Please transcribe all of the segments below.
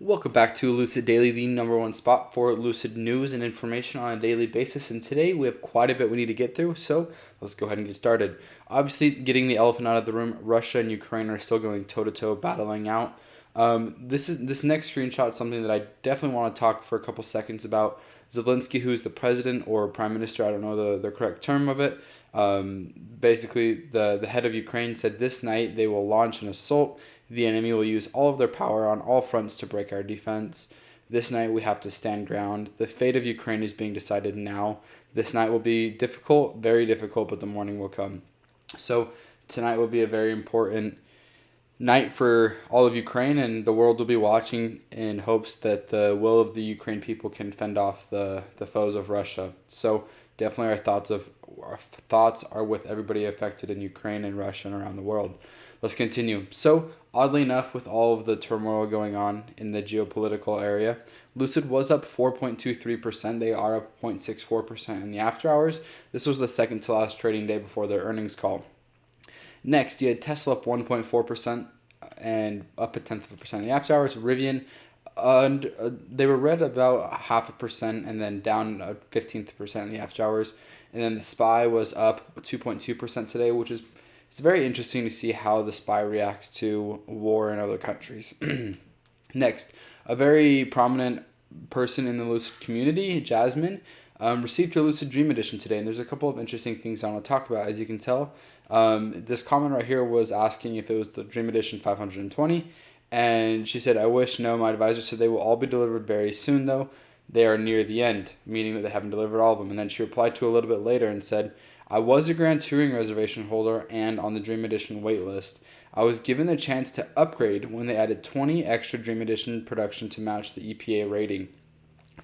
Welcome back to Lucid Daily, the #1 spot for Lucid news and information on a daily basis. And today we have quite a bit we need to get through, so let's go ahead and get started. Obviously, getting the elephant out of the room, Russia and Ukraine are still going toe-to-toe, battling out. This next screenshot is something that I definitely want to talk for a couple seconds about. Zelensky, who's the president or prime minister, I don't know the correct term of it. Basically, the head of Ukraine said this night they will launch an assault. The enemy will use all of their power on all fronts to break our defense. This night we have to stand ground. The fate of Ukraine is being decided now. This night will be difficult, very difficult, but the morning will come. So tonight will be a very important night for all of Ukraine, and the world will be watching in hopes that the will of the Ukraine people can fend off the foes of Russia. So definitely our thoughts are with everybody affected in Ukraine and Russia and around the world. Let's continue. So, oddly enough, with all of the turmoil going on in the geopolitical area, Lucid was up 4.23%. They are up 0.64% in the after hours. This was the second to last trading day before their earnings call. Next, you had Tesla up 1.4% and up 0.1% in the after hours. Rivian, they were red about 0.5% and then down 15% in the after hours. And then the SPY was up 2.2% today, which is it's very interesting to see how the SPY reacts to war in other countries. Next, a very prominent person in the Lucid community, Jasmine, received her Lucid Dream Edition today, and there's a couple of interesting things I want to talk about. As you can tell, this comment right here was asking if it was the Dream Edition 520, and she said, "I wish no, my advisor said they will all be delivered very soon, though. They are near the end," meaning that they haven't delivered all of them. And then she replied to a little bit later and said, "I was a Grand Touring reservation holder and on the Dream Edition waitlist. I was given the chance to upgrade when they added 20 extra Dream Edition production to match the EPA rating,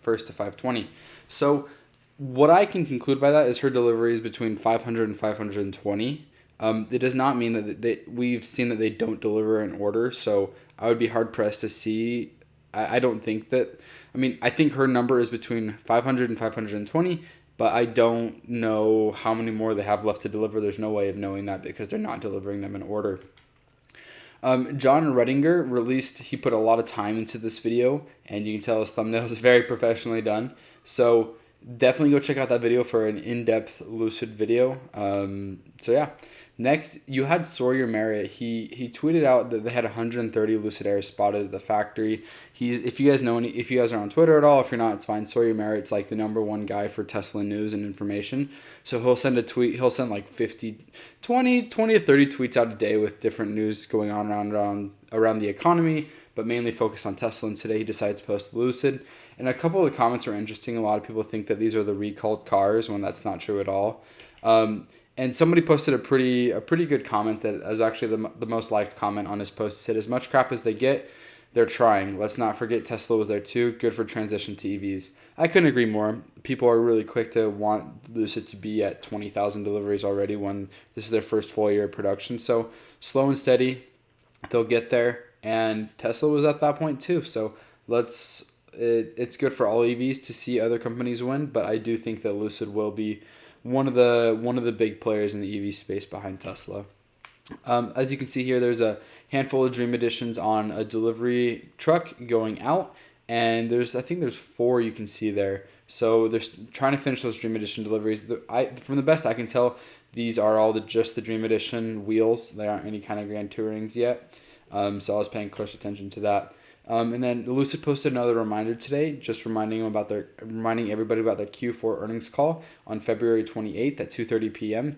first to 520. So what I can conclude by that is her delivery is between 500 and 520. It does not mean that we've seen that they don't deliver in order, so I would be hard-pressed to see. I don't think that... I think her number is between 500 and 520, but I don't know how many more they have left to deliver. There's no way of knowing that because they're not delivering them in order. John Redinger he put a lot of time into this video, and you can tell his thumbnail is very professionally done. So definitely go check out that video for an in-depth Lucid video. So yeah. Next, you had Sawyer Merritt. He tweeted out that they had 130 Lucid Airs spotted at the factory. If you guys are on Twitter at all, if you're not, it's fine. Sawyer Merritt's like the #1 guy for Tesla news and information. So he'll send a tweet. He'll send like 20 to 30 tweets out a day with different news going on around the economy, but mainly focused on Tesla. And today he decided to post Lucid. And a couple of the comments are interesting. A lot of people think that these are the recalled cars when that's not true at all. And somebody posted a pretty good comment that was actually the most liked comment on his post. It said, "As much crap as they get, they're trying. Let's not forget Tesla was there too. Good for transition to EVs." I couldn't agree more. People are really quick to want Lucid to be at 20,000 deliveries already when this is their first full year of production. So slow and steady, they'll get there. And Tesla was at that point too. So it's good for all EVs to see other companies win, but I do think that Lucid will be one of the big players in the EV space behind Tesla. As you can see here, there's a handful of Dream Editions on a delivery truck going out, and I think there's 4 you can see there. So they're trying to finish those Dream Edition deliveries. From the best I can tell, these are all just the Dream Edition wheels. There aren't any kind of Grand Tourings yet. So I was paying close attention to that. And then Lucid posted another reminder today, just reminding everybody about their Q4 earnings call on February 28th at 2:30 p.m.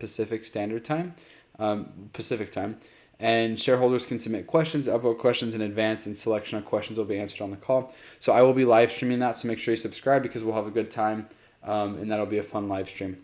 Pacific Time. And shareholders can submit questions, upvote questions in advance, and selection of questions will be answered on the call. So I will be live streaming that, so make sure you subscribe because we'll have a good time, and that'll be a fun live stream.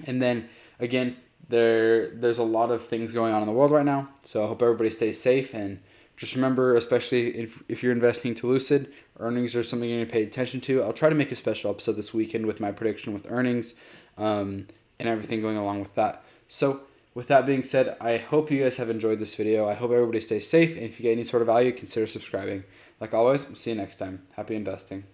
And then again, there's a lot of things going on in the world right now, so I hope everybody stays safe. And just remember, especially if you're investing to Lucid, earnings are something you need to pay attention to. I'll try to make a special episode this weekend with my prediction with earnings and everything going along with that. So with that being said, I hope you guys have enjoyed this video. I hope everybody stays safe, and if you get any sort of value, consider subscribing. Like always, we'll see you next time. Happy investing.